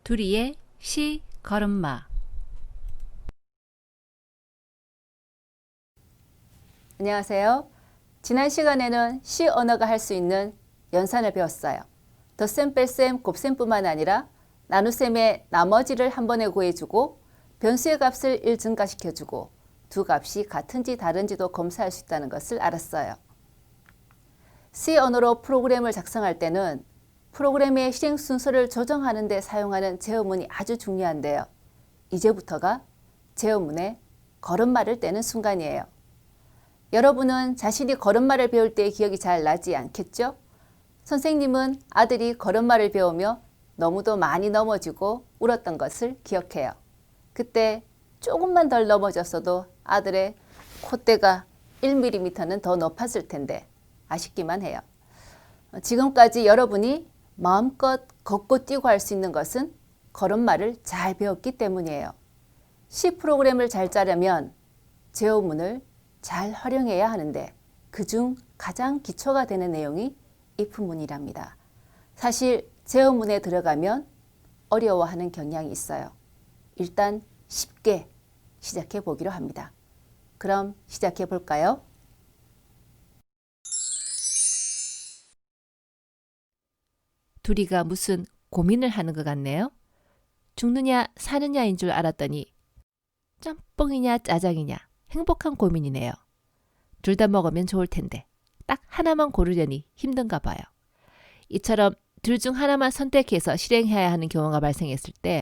둘이의 시 걸음마. 안녕하세요. 지난 시간에는 시 언어가 할 수 있는 연산을 배웠어요. 덧셈, 뺄셈, 곱셈뿐만 아니라 나눗셈의 나머지를 한 번에 구해주고 변수의 값을 1 증가시켜주고 두 값이 같은지 다른지도 검사할 수 있다는 것을 알았어요. C 언어로 프로그램을 작성할 때는 프로그램의 실행 순서를 조정하는 데 사용하는 제어문이 아주 중요한데요. 이제부터가 제어문에 걸음마를 떼는 순간이에요. 여러분은 자신이 걸음마를 배울 때의 기억이 잘 나지 않겠죠? 선생님은 아들이 걸음마를 배우며 너무도 많이 넘어지고 울었던 것을 기억해요. 그때 조금만 덜 넘어졌어도 아들의 콧대가 1mm는 더 높았을 텐데 아쉽기만 해요. 지금까지 여러분이 마음껏 걷고 뛰고 할 수 있는 것은 걸음마를 잘 배웠기 때문이에요. C 프로그램을 잘 짜려면 제어문을 잘 활용해야 하는데 그중 가장 기초가 되는 내용이 if문이랍니다. 사실 제어문에 들어가면 어려워하는 경향이 있어요. 일단 쉽게 시작해 보기로 합니다. 그럼 시작해 볼까요? 둘이가 무슨 고민을 하는 것 같네요. 죽느냐 사느냐인 줄 알았더니 짬뽕이냐 짜장이냐 행복한 고민이네요. 둘 다 먹으면 좋을 텐데 딱 하나만 고르려니 힘든가 봐요. 이처럼 둘 중 하나만 선택해서 실행해야 하는 경우가 발생했을 때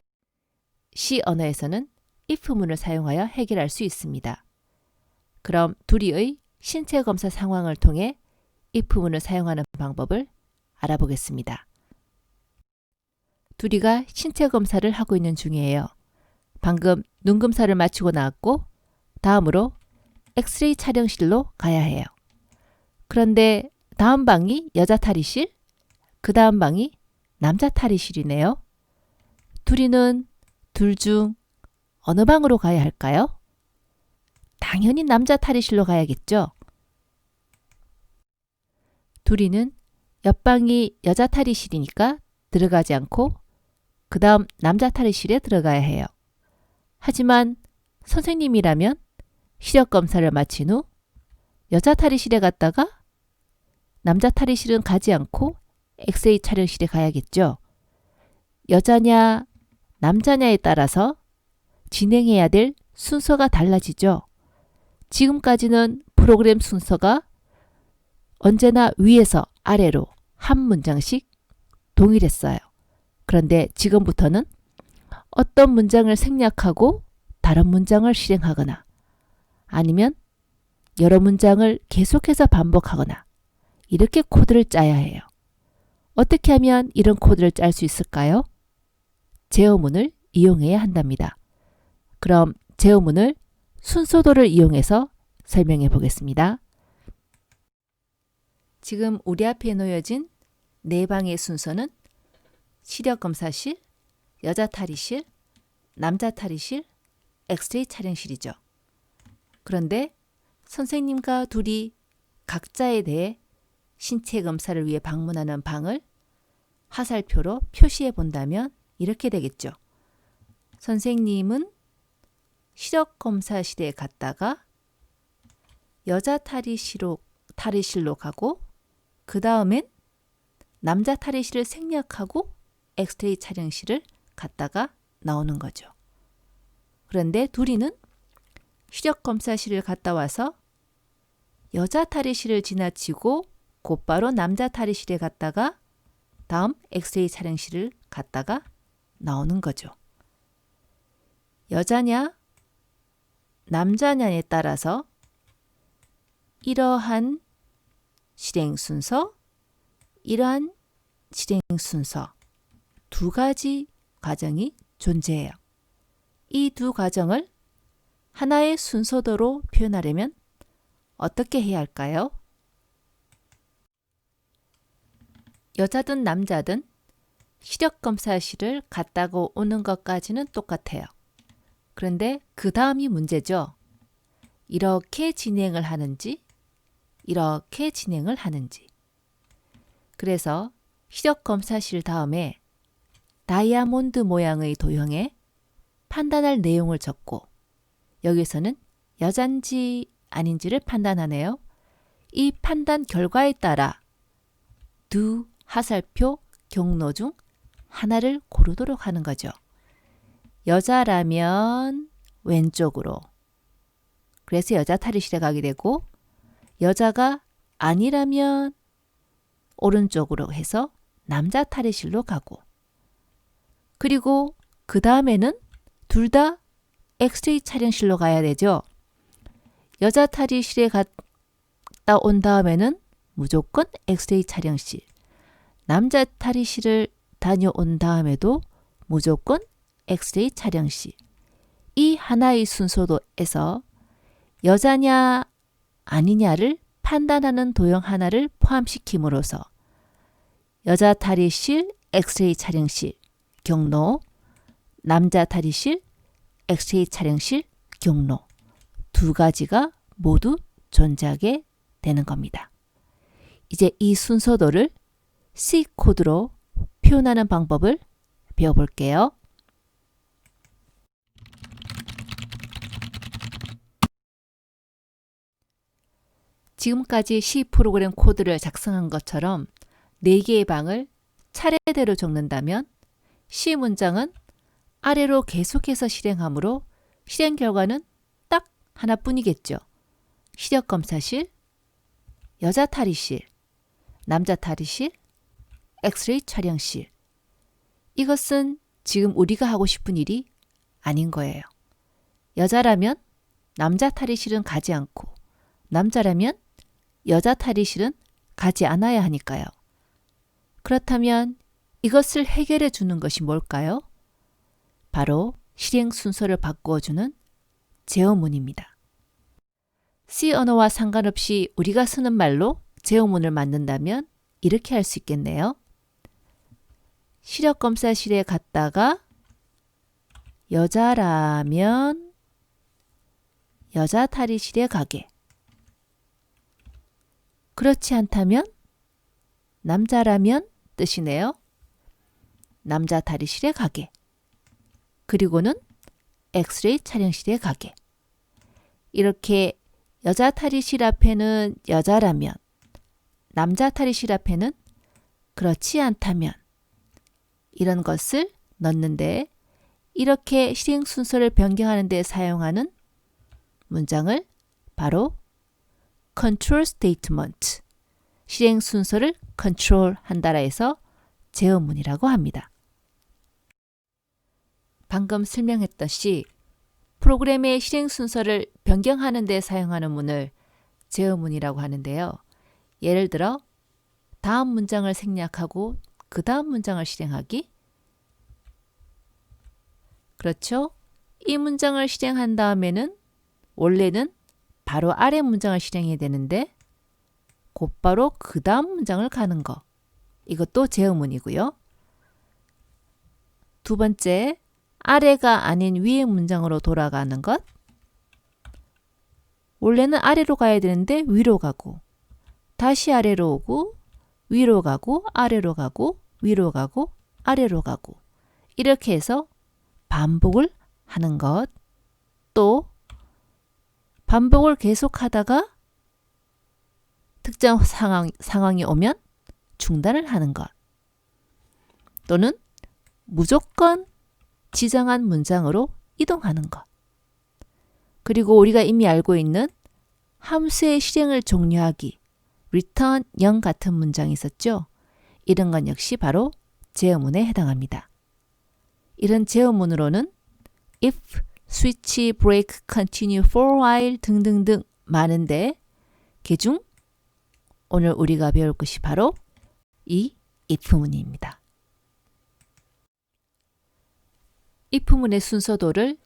C 언어에서는 if문을 사용하여 해결할 수 있습니다. 그럼 둘이의 신체 검사 상황을 통해 if문을 사용하는 방법을 알아보겠습니다. 둘이가 신체 검사를 하고 있는 중이에요. 방금 눈검사를 마치고 나왔고 다음으로 엑스레이 촬영실로 가야 해요. 그런데 다음 방이 여자 탈의실, 그 다음 방이 남자 탈의실이네요. 둘이는 둘 중 어느 방으로 가야 할까요? 당연히 남자 탈의실로 가야겠죠. 둘이는 옆방이 여자 탈의실이니까 들어가지 않고 그 다음 남자 탈의실에 들어가야 해요. 하지만 선생님이라면 시력 검사를 마친 후 여자 탈의실에 갔다가 남자 탈의실은 가지 않고 엑스레이 촬영실에 가야겠죠. 여자냐 남자냐에 따라서 진행해야 될 순서가 달라지죠. 지금까지는 프로그램 순서가 언제나 위에서 아래로 한 문장씩 동일했어요. 그런데 지금부터는 어떤 문장을 생략하고 다른 문장을 실행하거나 아니면 여러 문장을 계속해서 반복하거나 이렇게 코드를 짜야 해요. 어떻게 하면 이런 코드를 짤 수 있을까요? 제어문을 이용해야 한답니다. 그럼 제어문을 순서도를 이용해서 설명해 보겠습니다. 지금 우리 앞에 놓여진 네 방의 순서는 시력검사실, 여자 탈의실, 남자 탈의실, 엑스레이 촬영실이죠. 그런데 선생님과 둘이 각자에 대해 신체 검사를 위해 방문하는 방을 화살표로 표시해 본다면 이렇게 되겠죠. 선생님은 시력검사실에 갔다가 여자 탈의실로 가고 그 다음엔 남자 탈의실을 생략하고 엑스레이 촬영실을 갔다가 나오는 거죠. 그런데 둘이는 시력검사실을 갔다 와서 여자 탈의실을 지나치고 곧바로 남자 탈의실에 갔다가 다음 엑스레이 촬영실을 갔다가 나오는 거죠. 여자냐 남자냐에 따라서 이러한 실행 순서, 이러한 실행 순서 두 가지 과정이 존재해요. 이 두 과정을 하나의 순서도로 표현하려면 어떻게 해야 할까요? 여자든 남자든 시력검사실을 갔다고 오는 것까지는 똑같아요. 그런데 그 다음이 문제죠. 이렇게 진행을 하는지, 이렇게 진행을 하는지. 그래서 시력검사실 다음에 다이아몬드 모양의 도형에 판단할 내용을 적고 여기서는 여잔지 아닌지를 판단하네요. 이 판단 결과에 따라 두 하살표 경로 중 하나를 고르도록 하는 거죠. 여자라면 왼쪽으로. 그래서 여자 탈의실에 가게 되고 여자가 아니라면 오른쪽으로 해서 남자 탈의실로 가고 그리고 그 다음에는 둘 다 엑스레이 촬영실로 가야 되죠. 여자 탈의실에 갔다 온 다음에는 무조건 엑스레이 촬영실. 남자 탈의실을 다녀온 다음에도 무조건 엑스레이 촬영실. 이 하나의 순서도에서 여자냐 아니냐를 판단하는 도형 하나를 포함시킴으로써 여자 탈의실, 엑스레이 촬영실, 경로, 남자 탈의실, 엑스레이 촬영실, 경로 두 가지가 모두 존재하게 되는 겁니다. 이제 이 순서도를 C코드로 표현하는 방법을 배워볼게요. 지금까지 C 프로그램 코드를 작성한 것처럼 4개의 방을 차례대로 적는다면 C 문장은 아래로 계속해서 실행하므로 실행 결과는 딱 하나뿐이겠죠. 시력검사실, 여자 탈의실, 남자 탈의실, 엑스레이 촬영실. 이것은 지금 우리가 하고 싶은 일이 아닌 거예요. 여자라면 남자 탈의실은 가지 않고 남자라면 여자 탈의실은 가지 않아야 하니까요. 그렇다면 이것을 해결해 주는 것이 뭘까요? 바로 실행 순서를 바꾸어주는 제어문입니다. C 언어와 상관없이 우리가 쓰는 말로 제어문을 만든다면 이렇게 할 수 있겠네요. 시력검사실에 갔다가 여자라면 여자 탈의실에 가게. 그렇지 않다면 남자라면 뜻이네요. 남자 탈의실에 가게. 그리고는 엑스레이 촬영실에 가게. 이렇게 여자 탈의실 앞에는 여자라면 남자 탈의실 앞에는 그렇지 않다면 이런 것을 넣는데 이렇게 실행 순서를 변경하는 데 사용하는 문장을 바로 control statement, 실행 순서를 control 한다라 해서 제어문이라고 합니다. 방금 설명했듯이 프로그램의 실행 순서를 변경하는 데 사용하는 문을 제어문이라고 하는데요. 예를 들어 다음 문장을 생략하고 그 다음 문장을 실행하기. 그렇죠? 이 문장을 실행한 다음에는 원래는 바로 아래 문장을 실행해야 되는데 곧바로 그 다음 문장을 가는 거. 이것도 제어문이고요. 두 번째, 아래가 아닌 위의 문장으로 돌아가는 것. 원래는 아래로 가야 되는데 위로 가고 다시 아래로 오고 위로 가고 아래로 가고 위로 가고 아래로 가고 이렇게 해서 반복을 하는 것. 또 반복을 계속하다가 특정 상황이 오면 중단을 하는 것. 또는 무조건 지정한 문장으로 이동하는 것. 그리고 우리가 이미 알고 있는 함수의 실행을 종료하기, return 0 같은 문장이 있었죠. 이런 건 역시 바로 제어문에 해당합니다. 이런 제어문으로는 if, switch, break, continue, for while 등등등 많은데 그중 오늘 우리가 배울 것이 바로 이 if문입니다. if문의 순서도를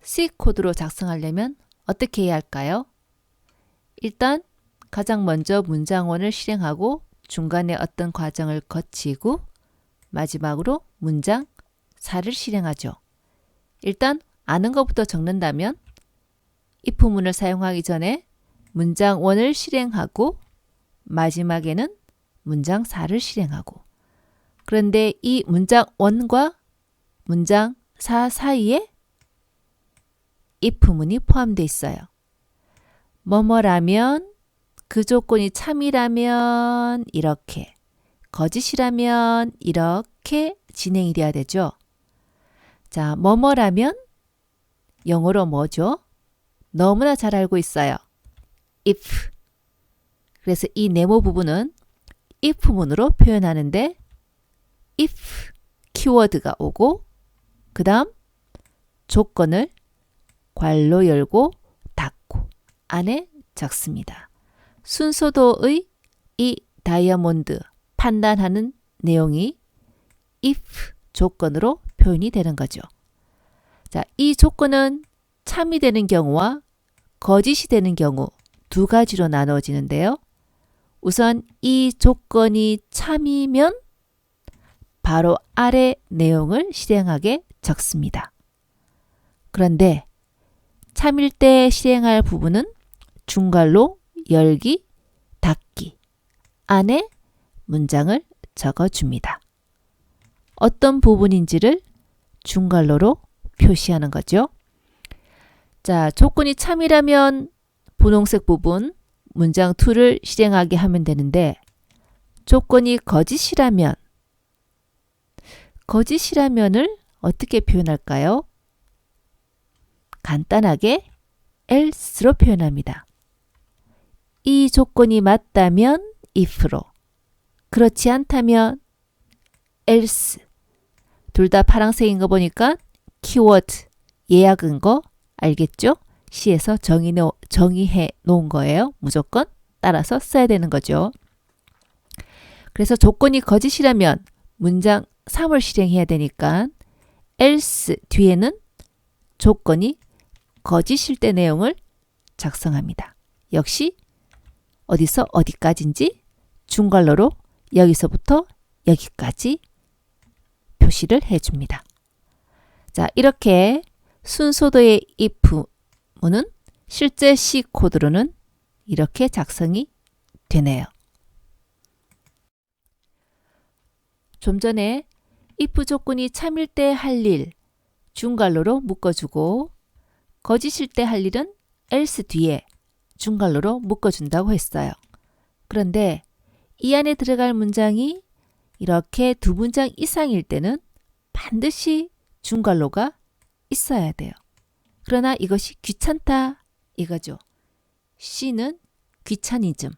C 코드로 작성하려면 어떻게 해야 할까요? 일단 가장 먼저 문장원을 실행하고 중간에 어떤 과정을 거치고 마지막으로 문장 4를 실행하죠. 일단 아는 것부터 적는다면 if문을 사용하기 전에 문장 1을 실행하고 마지막에는 문장 4를 실행하고 그런데 이 문장 1과 문장 사이에 if문이 포함되어 있어요. 뭐뭐라면, 그 조건이 참이라면 이렇게, 거짓이라면 이렇게 진행이 돼야 되죠. 자, 뭐뭐라면 영어로 뭐죠? 너무나 잘 알고 있어요. if. 그래서 이 네모 부분은 if문으로 표현하는데 if 키워드가 오고 그 다음 조건을 괄호 열고 닫고 안에 적습니다. 순서도의 이 다이아몬드 판단하는 내용이 if 조건으로 표현이 되는 거죠. 자, 이 조건은 참이 되는 경우와 거짓이 되는 경우 두 가지로 나누어지는데요. 우선 이 조건이 참이면 바로 아래 내용을 실행하게 적습니다. 그런데 참일 때 실행할 부분은 중괄호 열기, 닫기 안에 문장을 적어줍니다. 어떤 부분인지를 중괄호로 표시하는 거죠. 자, 조건이 참이라면 분홍색 부분 문장 2를 실행하게 하면 되는데 조건이 거짓이라면을 어떻게 표현할까요? 간단하게 else로 표현합니다. 이 조건이 맞다면 if로, 그렇지 않다면 else. 둘 다 파란색인 거 보니까 키워드, 예약은 거 알겠죠? 시에서 정의해 놓은 거예요. 무조건 따라서 써야 되는 거죠. 그래서 조건이 거짓이라면 문장 3을 실행해야 되니까 else 뒤에는 조건이 거짓일 때 내용을 작성합니다. 역시 어디서 어디까지인지 중괄호로 여기서부터 여기까지 표시를 해줍니다. 자, 이렇게 순서도의 if문은 실제 C 코드로는 이렇게 작성이 되네요. 좀 전에 if 조건이 참일 때 할 일 중괄호로 묶어주고 거짓일 때 할 일은 else 뒤에 중괄호로 묶어준다고 했어요. 그런데 이 안에 들어갈 문장이 이렇게 두 문장 이상일 때는 반드시 중괄호가 있어야 돼요. 그러나 이것이 귀찮다 이거죠. C는 귀차니즘.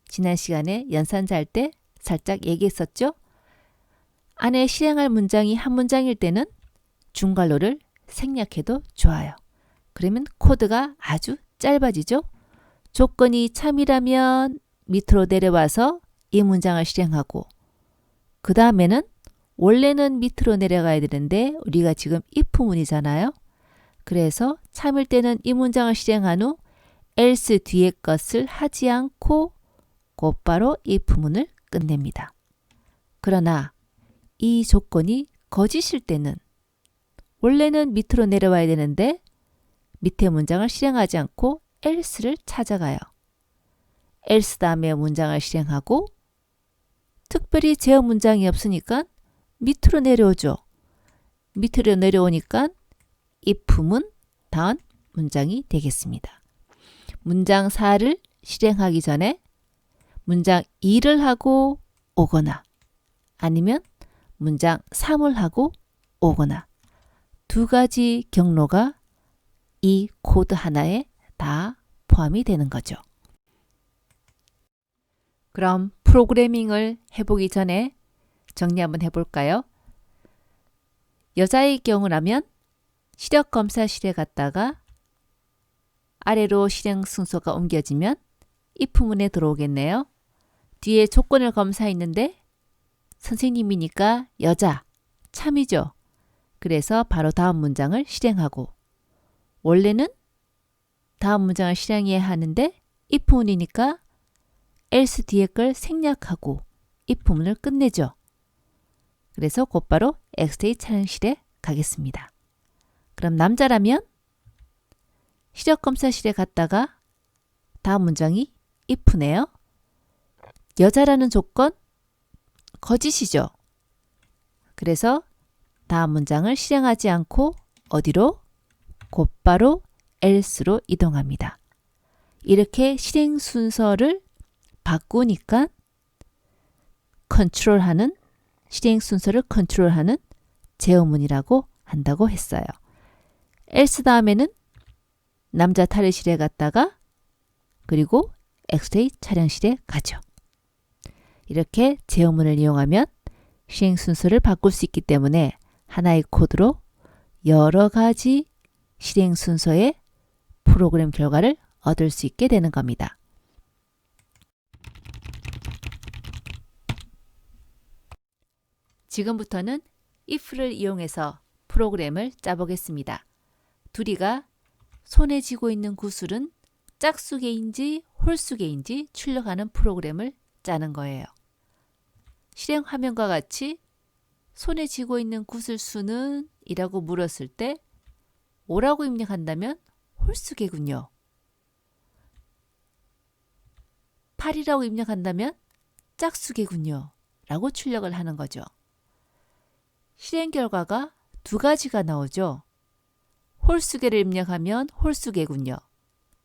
지난 시간에 연산자 할 때 살짝 얘기했었죠. 안에 실행할 문장이 한 문장일 때는 중괄호를 생략해도 좋아요. 그러면 코드가 아주 짧아지죠. 조건이 참이라면 밑으로 내려와서 이 문장을 실행하고 그 다음에는 원래는 밑으로 내려가야 되는데 우리가 지금 if문이잖아요. 그래서 참일 때는 이 문장을 실행한 후 else 뒤에 것을 하지 않고 곧바로 if문을 끝냅니다. 그러나 이 조건이 거짓일 때는 원래는 밑으로 내려와야 되는데 밑에 문장을 실행하지 않고 else를 찾아가요. else 다음에 문장을 실행하고 특별히 제어 문장이 없으니까 밑으로 내려오죠. 밑으로 내려오니까 if문 다음 문장이 되겠습니다. 문장 4를 실행하기 전에 문장 2를 하고 오거나 아니면 문장 3을 하고 오거나 두 가지 경로가 이 코드 하나에 다 포함이 되는 거죠. 그럼 프로그래밍을 해보기 전에 정리 한번 해볼까요? 여자의 경우라면 시력검사실에 갔다가 아래로 실행 순서가 옮겨지면 if문에 들어오겠네요. 뒤에 조건을 검사했는데 선생님이니까 여자, 참이죠. 그래서 바로 다음 문장을 실행하고 원래는 다음 문장을 실행해야 하는데 if문이니까 else 뒤에 걸 생략하고 if문을 끝내죠. 그래서 곧바로 엑스레이 촬영실에 가겠습니다. 그럼 남자라면 시력검사실에 갔다가 다음 문장이 if네요. 여자라는 조건 거짓이죠. 그래서 다음 문장을 실행하지 않고 어디로? 곧바로 else로 이동합니다. 이렇게 실행 순서를 바꾸니까 컨트롤하는, 실행 순서를 컨트롤하는 제어문이라고 한다고 했어요. else 다음에는 남자 탈의실에 갔다가 그리고 엑스레이 촬영실에 가죠. 이렇게 제어문을 이용하면 실행 순서를 바꿀 수 있기 때문에 하나의 코드로 여러 가지 실행 순서의 프로그램 결과를 얻을 수 있게 되는 겁니다. 지금부터는 if를 이용해서 프로그램을 짜보겠습니다. 두리가 손에 쥐고 있는 구슬은 짝수개인지 홀수개인지 출력하는 프로그램을 짜는 거예요. 실행 화면과 같이 손에 쥐고 있는 구슬 수는 이라고 물었을 때 5라고 입력한다면 홀수개군요. 8이라고 입력한다면 짝수개군요. 라고 출력을 하는 거죠. 실행 결과가 두 가지가 나오죠. 홀수개를 입력하면 홀수개군요.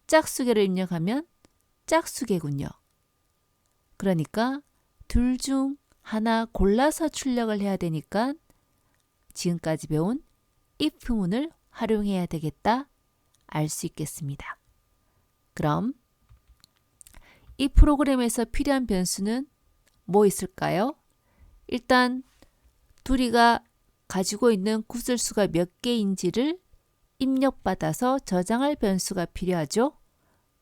짝수개를 입력하면 짝수개군요. 그러니까 둘 중 하나 골라서 출력을 해야 되니까 지금까지 배운 if문을 활용해야 되겠다 알 수 있겠습니다. 그럼 이 프로그램에서 필요한 변수는 뭐 있을까요? 일단 두리가 가지고 있는 구슬수가 몇 개인지를 입력받아서 저장할 변수가 필요하죠.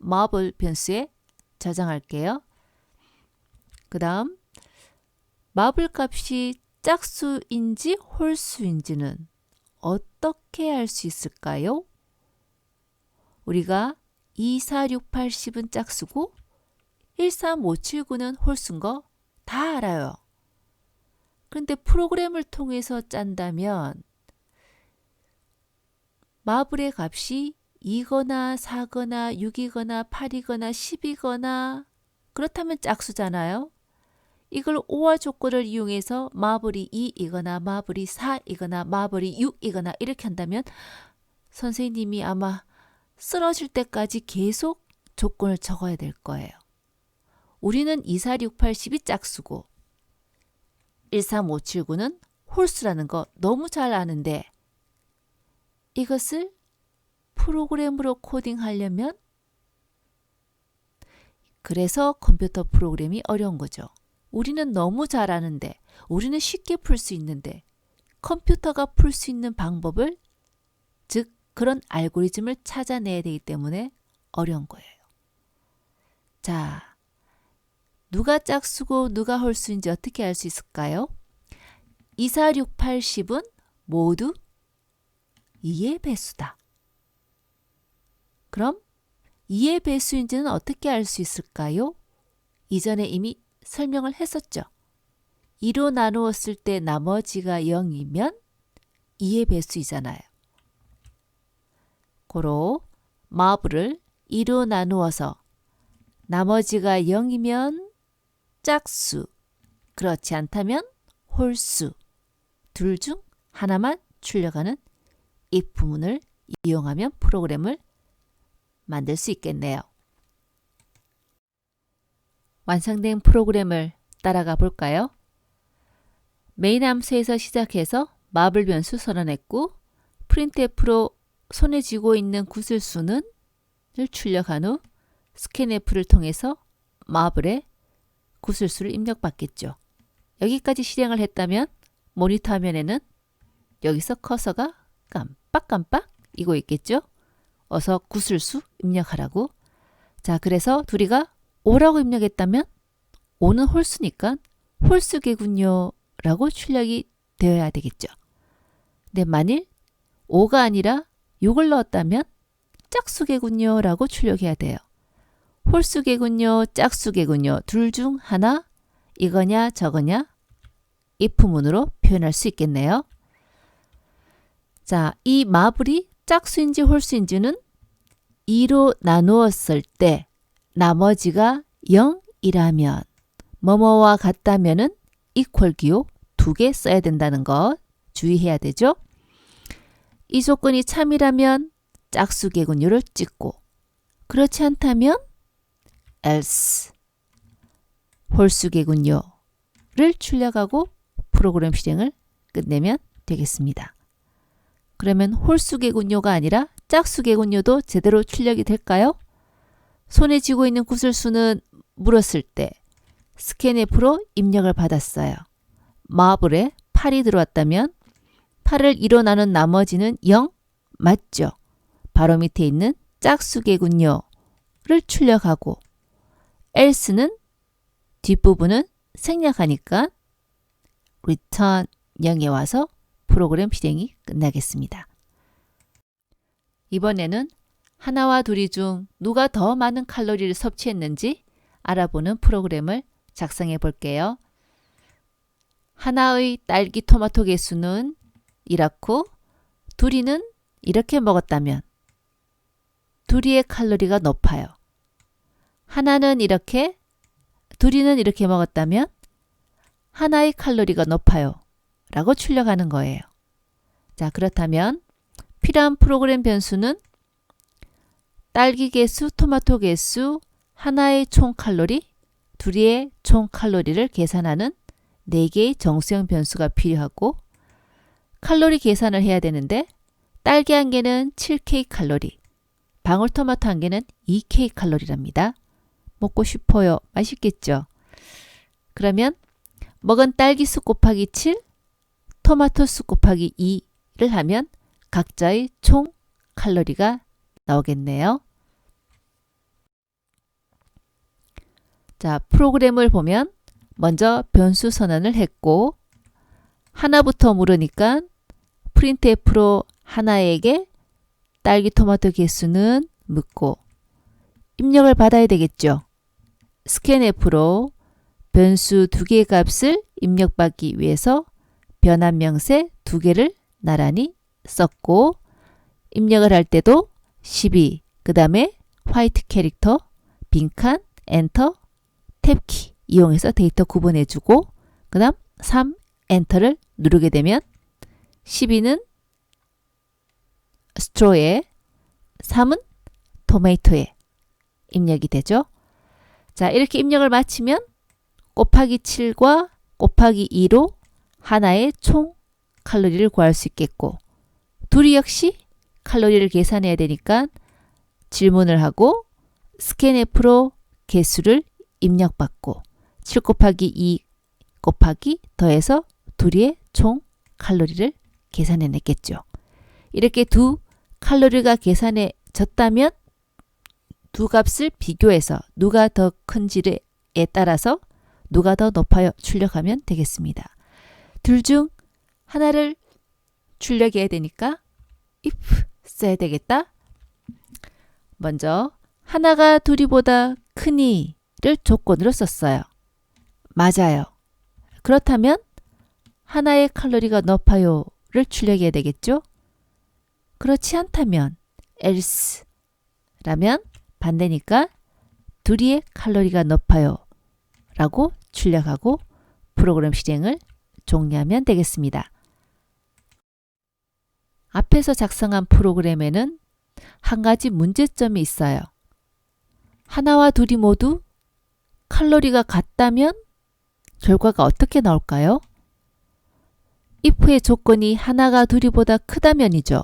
marble 변수에 저장할게요. 그 다음 marble 값이 짝수인지 홀수인지는 어떻게 알 수 있을까요? 우리가 2, 4, 6, 8, 10은 짝수고 1, 3, 5, 7, 9는 홀수인 거 다 알아요. 그런데 프로그램을 통해서 짠다면 마블의 값이 2거나 4거나 6이거나 8이거나 10이거나 그렇다면 짝수잖아요. 이걸 5와 조건을 이용해서 마블이 2이거나 마블이 4이거나 마블이 6이거나 이렇게 한다면 선생님이 아마 쓰러질 때까지 계속 조건을 적어야 될 거예요. 우리는 2, 4, 6, 8, 10이 짝수고 1, 3, 5, 7, 9는 홀수라는 거 너무 잘 아는데 이것을 프로그램으로 코딩하려면 그래서 컴퓨터 프로그램이 어려운 거죠. 우리는 너무 잘 아는데 우리는 쉽게 풀 수 있는데 컴퓨터가 풀 수 있는 방법을 즉 그런 알고리즘을 찾아내야 되기 때문에 어려운 거예요. 자, 누가 짝수고 누가 홀수인지 어떻게 알 수 있을까요? 2, 4, 6, 8, 10은 모두 2의 배수다. 그럼 2의 배수인지는 어떻게 알 수 있을까요? 이전에 이미 설명을 했었죠. 2로 나누었을 때 나머지가 0이면 2의 배수이잖아요. 고로 마블을 2로 나누어서 나머지가 0이면 짝수, 그렇지 않다면 홀수, 둘 중 하나만 출력하는 if문을 이용하면 프로그램을 만들 수 있겠네요. 완성된 프로그램을 따라가 볼까요? 메인 함수에서 시작해서 마블 변수 선언했고 printf로 손에 쥐고 있는 구슬수는 을 출력한 후 scanf를 통해서 마블의 구슬수를 입력받겠죠. 여기까지 실행을 했다면 모니터 화면에는 여기서 커서가 깜빡깜빡 이고 있겠죠. 어서 구슬수 입력하라고. 자, 그래서 두리가 5라고 입력했다면 5는 홀수니까 홀수개군요 라고 출력이 되어야 되겠죠. 근데 만일 5가 아니라 6을 넣었다면 짝수개군요 라고 출력해야 돼요. 홀수개군요, 짝수개군요 둘 중 하나 이거냐 저거냐 if문으로 표현할 수 있겠네요. 자, 이 마블이 짝수인지 홀수인지는 2로 나누었을 때 나머지가 0이라면 뭐뭐와 같다면은 equal 기호 2개 써야 된다는 거 주의해야 되죠. 이 조건이 참이라면 짝수개군요를 찍고 그렇지 않다면 else 홀수개군요를 출력하고 프로그램 실행을 끝내면 되겠습니다. 그러면 홀수개군요가 아니라 짝수개군요도 제대로 출력이 될까요? 손에 쥐고 있는 구슬수는 물었을 때 스캔F로 입력을 받았어요. 마블에 8이 들어왔다면 8을 2로 나눈 나머지는 0 맞죠? 바로 밑에 있는 짝수개군요를 출력하고 else는 뒷부분은 생략하니까 return 0에 와서 프로그램 실행이 끝나겠습니다. 이번에는 하나와 둘이 중 누가 더 많은 칼로리를 섭취했는지 알아보는 프로그램을 작성해 볼게요. 하나의 딸기 토마토 개수는 이렇고 둘이는 이렇게 먹었다면 둘이의 칼로리가 높아요. 하나는 이렇게 둘이는 이렇게 먹었다면 하나의 칼로리가 높아요 라고 출력하는 거예요. 자, 그렇다면 필요한 프로그램 변수는 딸기 개수, 토마토 개수, 하나의 총 칼로리, 둘이의 총 칼로리를 계산하는 4개의 정수형 변수가 필요하고 칼로리 계산을 해야 되는데 딸기 한 개는 7K 칼로리, 방울토마토 한 개는 2K 칼로리랍니다. 먹고 싶어요. 맛있겠죠? 그러면 먹은 딸기 수 곱하기 7, 토마토 수 곱하기 2를 하면 각자의 총 칼로리가 나오겠네요. 자, 프로그램을 보면 먼저 변수 선언을 했고 하나부터 물으니까 printf로 하나에게 딸기 토마토 개수는 묻고 입력을 받아야 되겠죠. scanf로 변수 2개의 값을 입력받기 위해서 변환 명세 2개를 나란히 썼고 입력을 할 때도 12, 그 다음에 화이트 캐릭터, 빈칸, 엔터, 탭키 이용해서 데이터 구분해주고 그 다음 3, 엔터를 누르게 되면 12는 스트로에 3은 토마토에 입력이 되죠. 자, 이렇게 입력을 마치면 곱하기 7과 곱하기 2로 하나의 총 칼로리를 구할 수 있겠고 둘이 역시 칼로리를 계산해야 되니까 질문을 하고 scanf로 개수를 입력받고 7 곱하기 2 곱하기 더해서 둘이의 총 칼로리를 계산해냈겠죠. 이렇게 두 칼로리가 계산해졌다면 두 값을 비교해서 누가 더 큰지에 따라서 누가 더 높아요 출력하면 되겠습니다. 둘 중 하나를 출력해야 되니까 if 써야 되겠다. 먼저 하나가 둘이보다 크니를 조건으로 썼어요. 맞아요. 그렇다면 하나의 칼로리가 높아요를 출력해야 되겠죠. 그렇지 않다면 else 라면 반대니까 둘이의 칼로리가 높아요 라고 출력하고 프로그램 실행을 종료하면 되겠습니다. 앞에서 작성한 프로그램에는 한 가지 문제점이 있어요. 하나와 둘이 모두 칼로리가 같다면 결과가 어떻게 나올까요? if의 조건이 하나가 둘이보다 크다면이죠.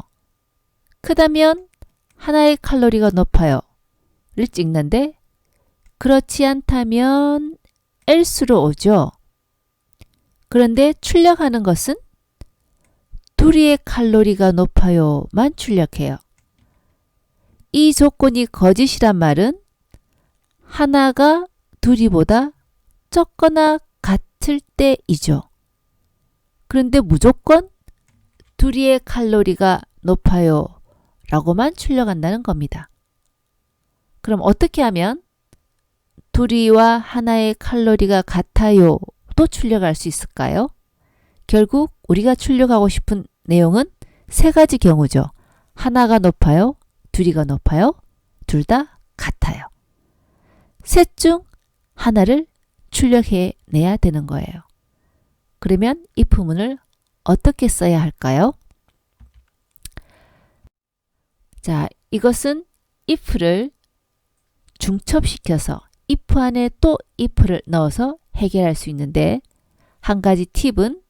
크다면 하나의 칼로리가 높아요 를 찍는데 그렇지 않다면 else로 오죠. 그런데 출력하는 것은 둘이의 칼로리가 높아요만 출력해요. 이 조건이 거짓이란 말은 하나가 둘이보다 적거나 같을 때이죠. 그런데 무조건 둘이의 칼로리가 높아요 라고만 출력한다는 겁니다. 그럼 어떻게 하면 둘이와 하나의 칼로리가 같아요 또 출력할 수 있을까요? 결국 우리가 출력하고 싶은 내용은 세 가지 경우죠. 하나가 높아요, 둘이가 높아요, 둘 다 같아요. 셋 중 하나를 출력해내야 되는 거예요. 그러면 if문을 어떻게 써야 할까요? 자, 이것은 if를 중첩시켜서 if 안에 또 if를 넣어서 해결할 수 있는데 한 가지 팁은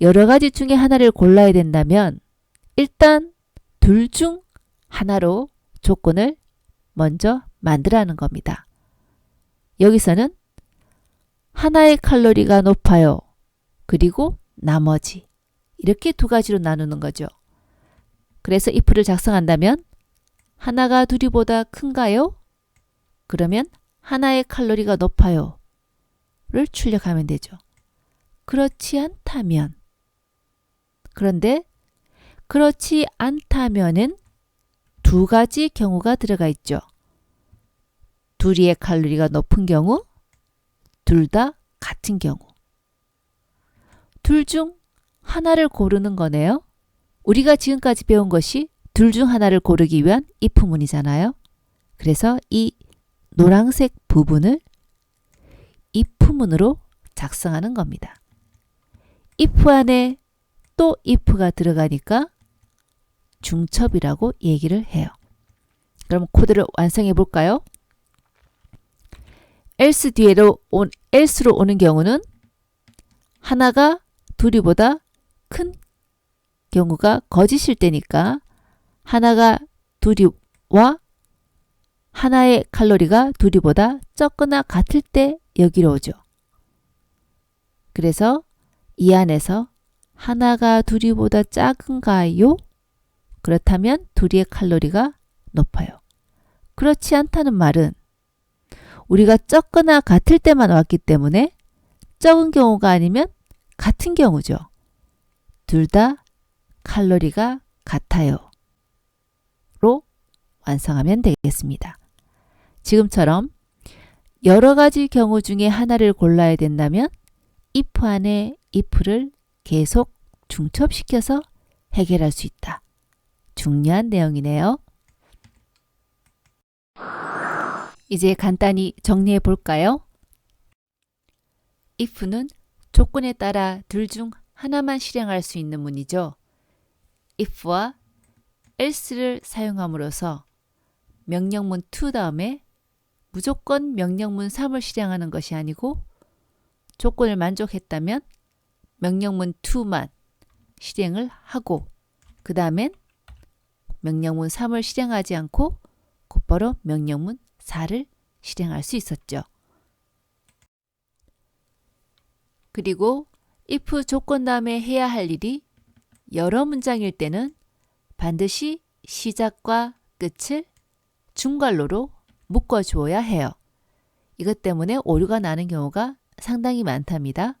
여러 가지 중에 하나를 골라야 된다면 일단 둘 중 하나로 조건을 먼저 만들라는 겁니다. 여기서는 하나의 칼로리가 높아요. 그리고 나머지 이렇게 두 가지로 나누는 거죠. 그래서 if를 작성한다면 하나가 둘이보다 큰가요? 그러면 하나의 칼로리가 높아요. 를 출력하면 되죠. 그렇지 않다면 그런데 그렇지 않다면은 두 가지 경우가 들어가 있죠. 둘이의 칼로리가 높은 경우, 둘 다 같은 경우. 둘 중 하나를 고르는 거네요. 우리가 지금까지 배운 것이 둘 중 하나를 고르기 위한 if문이잖아요. 그래서 이 노란색 부분을 if문으로 작성하는 겁니다. if 안에 또 if가 들어가니까 중첩이라고 얘기를 해요. 그럼 코드를 완성해 볼까요? else 뒤에로 else로 오는 경우는 하나가 둘이보다 큰 경우가 거짓일 때니까 하나가 둘이와 하나의 칼로리가 둘이보다 적거나 같을 때 여기로 오죠. 그래서 이 안에서 하나가 둘이보다 작은가요? 그렇다면 둘이의 칼로리가 높아요. 그렇지 않다는 말은 우리가 적거나 같을 때만 왔기 때문에 적은 경우가 아니면 같은 경우죠. 둘 다 칼로리가 같아요. 로 완성하면 되겠습니다. 지금처럼 여러 가지 경우 중에 하나를 골라야 된다면 if 안에 if를 계속 중첩시켜서 해결할 수 있다. 중요한 내용이네요. 이제 간단히 정리해 볼까요? if는 조건에 따라 둘 중 하나만 실행할 수 있는 문이죠. if와 else를 사용함으로써 명령문 to 다음에 무조건 명령문 3을 실행하는 것이 아니고 조건을 만족했다면 명령문 to만 실행을 하고 그 다음엔 명령문 3을 실행하지 않고 곧바로 명령문 4를 실행할 수 있었죠. 그리고 if 조건 다음에 해야 할 일이 여러 문장일 때는 반드시 시작과 끝을 중괄호로 묶어주어야 해요. 이것 때문에 오류가 나는 경우가 상당히 많답니다.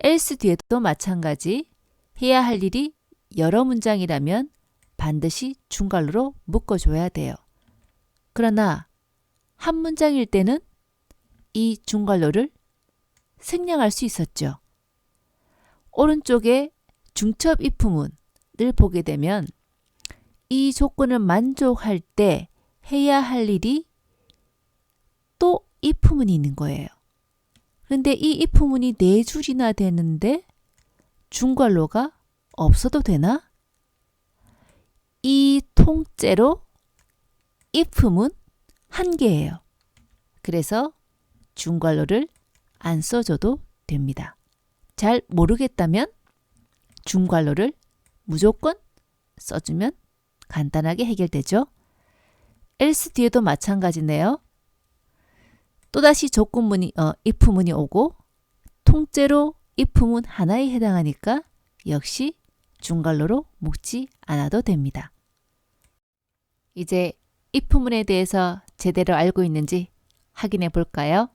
else 뒤에도 마찬가지 해야 할 일이 여러 문장이라면 반드시 중괄호로 묶어줘야 돼요. 그러나 한 문장일 때는 이 중괄호를 생략할 수 있었죠. 오른쪽에 중첩 if문을 보게 되면 이 조건을 만족할 때 해야 할 일이 또 if문이 있는 거예요. 그런데 이 if문이 4줄이나 되는데 중괄호가 없어도 되나? 이 통째로 if문 1개예요. 그래서 중괄호를 안 써줘도 됩니다. 잘 모르겠다면 중괄호를 무조건 써주면 간단하게 해결되죠. else 뒤에도 마찬가지네요. 또다시 조건문이 if문이 오고 통째로 if문 하나에 해당하니까 역시 중괄호로 묶지 않아도 됩니다. 이제 if문에 대해서 제대로 알고 있는지 확인해 볼까요?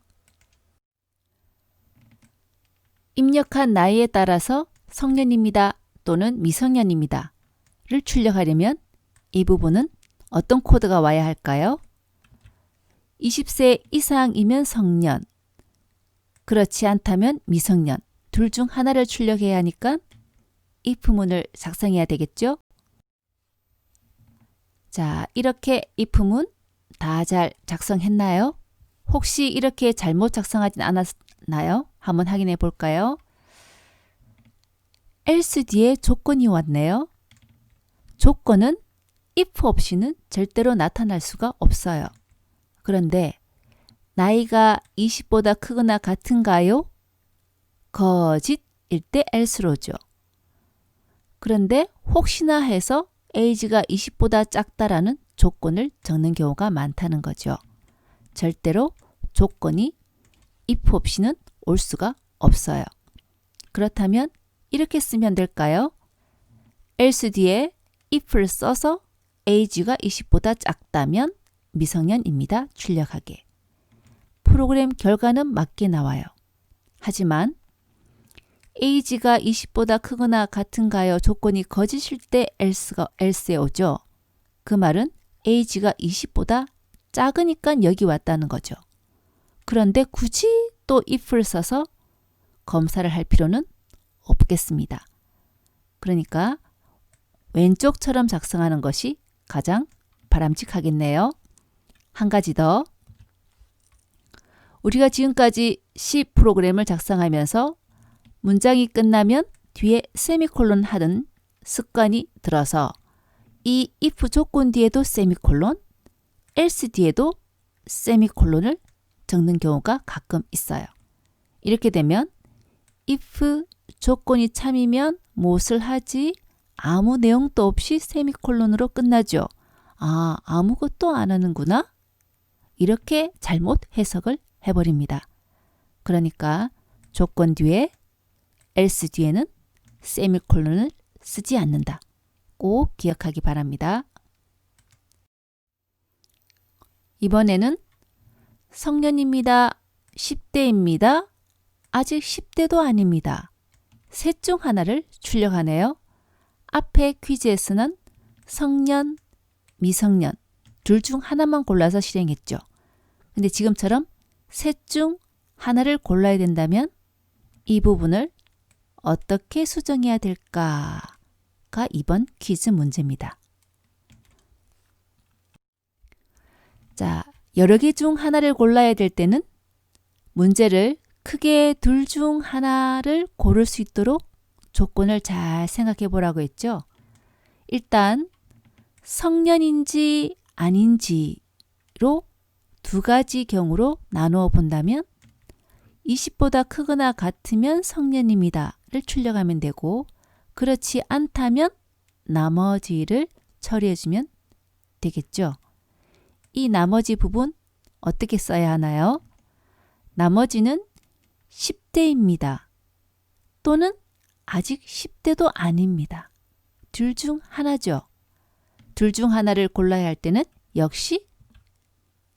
입력한 나이에 따라서 성년입니다 또는 미성년입니다 를 출력하려면 이 부분은 어떤 코드가 와야 할까요? 20세 이상이면 성년, 그렇지 않다면 미성년 둘 중 하나를 출력해야 하니까 if문을 작성해야 되겠죠? 자, 이렇게 if문 다 잘 작성했나요? 혹시 이렇게 잘못 작성하진 않았나요? 한번 확인해 볼까요? else 뒤에 조건이 왔네요. 조건은 if 없이는 절대로 나타날 수가 없어요. 그런데 나이가 20보다 크거나 같은가요? 거짓일 때 else로죠. 그런데 혹시나 해서 age가 20보다 작다라는 조건을 적는 경우가 많다는 거죠. 절대로 조건이 if 없이는 올 수가 없어요. 그렇다면 이렇게 쓰면 될까요? else 뒤에 if를 써서 age가 20보다 작다면 미성년입니다. 출력하게. 프로그램 결과는 맞게 나와요. 하지만 age가 20보다 크거나 같은가요? 조건이 거짓일 때 else에 오죠. 그 말은 age가 20보다 작으니까 여기 왔다는 거죠. 그런데 굳이 또 if를 써서 검사를 할 필요는 없겠습니다. 그러니까 왼쪽처럼 작성하는 것이 가장 바람직하겠네요. 한 가지 더. 우리가 지금까지 C 프로그램을 작성하면서 문장이 끝나면 뒤에 세미콜론 하던 습관이 들어서 이 if 조건 뒤에도 세미콜론, else 뒤에도 세미콜론을 적는 경우가 가끔 있어요. 이렇게 되면 if 조건이 참이면 무엇을 하지? 아무 내용도 없이 세미콜론으로 끝나죠. 아, 아무것도 안 하는구나? 이렇게 잘못 해석을 해버립니다. 그러니까 조건 뒤에 else 뒤에는 세미콜론을 쓰지 않는다. 꼭 기억하기 바랍니다. 이번에는 성년입니다. 10대입니다. 아직 10대도 아닙니다. 셋 중 하나를 출력하네요. 앞에 퀴즈에서는 성년, 미성년 둘 중 하나만 골라서 실행했죠. 근데 지금처럼 셋 중 하나를 골라야 된다면 이 부분을 어떻게 수정해야 될까가 이번 퀴즈 문제입니다. 자, 여러 개 중 하나를 골라야 될 때는 문제를 크게 둘 중 하나를 고를 수 있도록 조건을 잘 생각해 보라고 했죠. 일단 성년인지 아닌지로 두 가지 경우로 나누어 본다면 20보다 크거나 같으면 성년입니다를 출력하면 되고 그렇지 않다면 나머지를 처리해 주면 되겠죠. 이 나머지 부분 어떻게 써야 하나요? 나머지는 10대입니다. 또는 아직 10대도 아닙니다. 둘 중 하나죠. 둘 중 하나를 골라야 할 때는 역시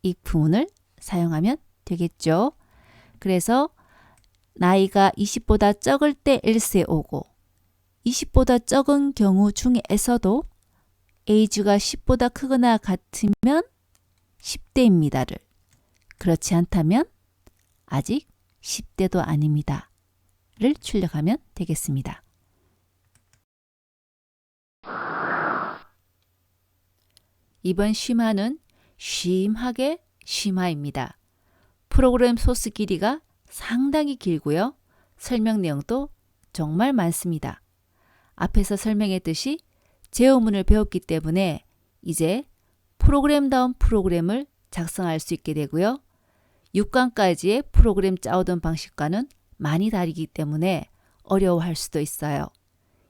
이 부분을 사용하면 되겠죠. 그래서 나이가 20보다 적을 때 else에 오고 20보다 적은 경우 중에서도 age가 10보다 크거나 같으면 10대입니다를 그렇지 않다면 아직 10대도 아닙니다. 를 출력하면 되겠습니다. 이번 쉼하는 쉼하게 쉼하입니다. 프로그램 소스 길이가 상당히 길고요. 설명 내용도 정말 많습니다. 앞에서 설명했듯이 제어문을 배웠기 때문에 이제 프로그램다운 프로그램을 작성할 수 있게 되고요. 6강까지의 프로그램 짜오던 방식과는 많이 다르기 때문에 어려워할 수도 있어요.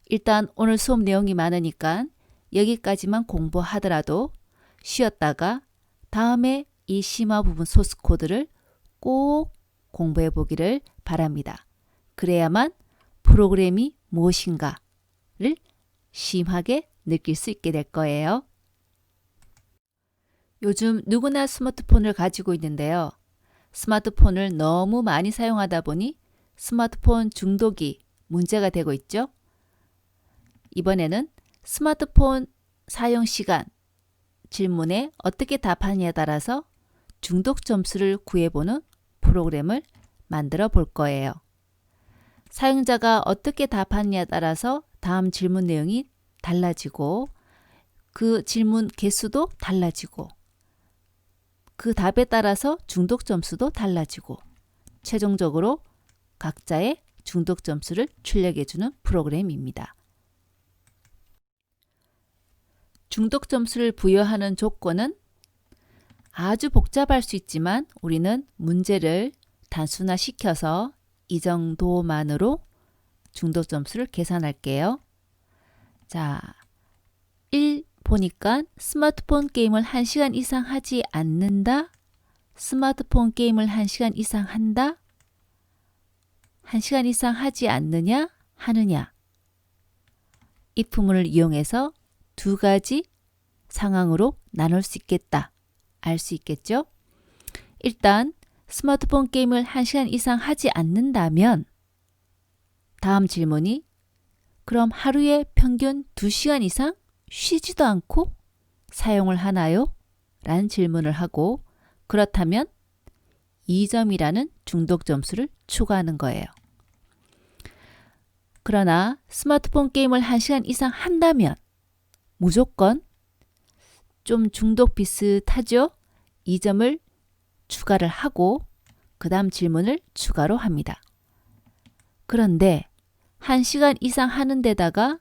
일단 오늘 수업 내용이 많으니까 여기까지만 공부하더라도 쉬었다가 다음에 이 심화 부분 소스 코드를 꼭 공부해 보기를 바랍니다. 그래야만 프로그램이 무엇인가를 심하게 느낄 수 있게 될 거예요. 요즘 누구나 스마트폰을 가지고 있는데요. 스마트폰을 너무 많이 사용하다 보니 스마트폰 중독이 문제가 되고 있죠. 이번에는 스마트폰 사용 시간 질문에 어떻게 답하느냐에 따라서 중독 점수를 구해보는 프로그램을 만들어 볼 거예요. 사용자가 어떻게 답하느냐에 따라서 다음 질문 내용이 달라지고 그 질문 개수도 달라지고 그 답에 따라서 중독 점수도 달라지고 최종적으로 각자의 중독 점수를 출력해 주는 프로그램입니다. 중독 점수를 부여하는 조건은 아주 복잡할 수 있지만 우리는 문제를 단순화시켜서 이 정도만으로 중독 점수를 계산할게요. 자, 1 보니까 스마트폰 게임을 1시간 이상 하지 않는다. 스마트폰 게임을 1시간 이상 한다. 1시간 이상 하지 않느냐, 하느냐. if문을 이용해서 두 가지 상황으로 나눌 수 있겠다. 알 수 있겠죠? 일단 스마트폰 게임을 1시간 이상 하지 않는다면 다음 질문이 그럼 하루에 평균 2시간 이상 쉬지도 않고 사용을 하나요? 라는 질문을 하고 그렇다면 2점이라는 중독 점수를 추가하는 거예요. 그러나 스마트폰 게임을 1시간 이상 한다면 무조건 좀 중독 비슷하죠? 2점을 추가를 하고 그 다음 질문을 추가로 합니다. 그런데 1시간 이상 하는 데다가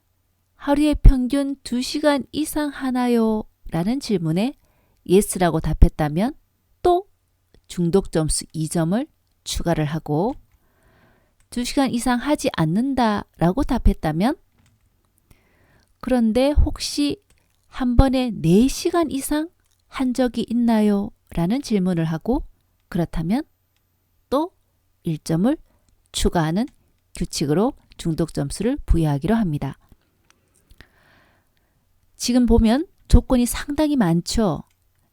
하루에 평균 2시간 이상 하나요? 라는 질문에 yes라고 답했다면 또 중독 점수 2점을 추가를 하고 2시간 이상 하지 않는다 라고 답했다면 그런데 혹시 한 번에 4시간 이상 한 적이 있나요? 라는 질문을 하고 그렇다면 또 1점을 추가하는 규칙으로 중독 점수를 부여하기로 합니다. 지금 보면 조건이 상당히 많죠.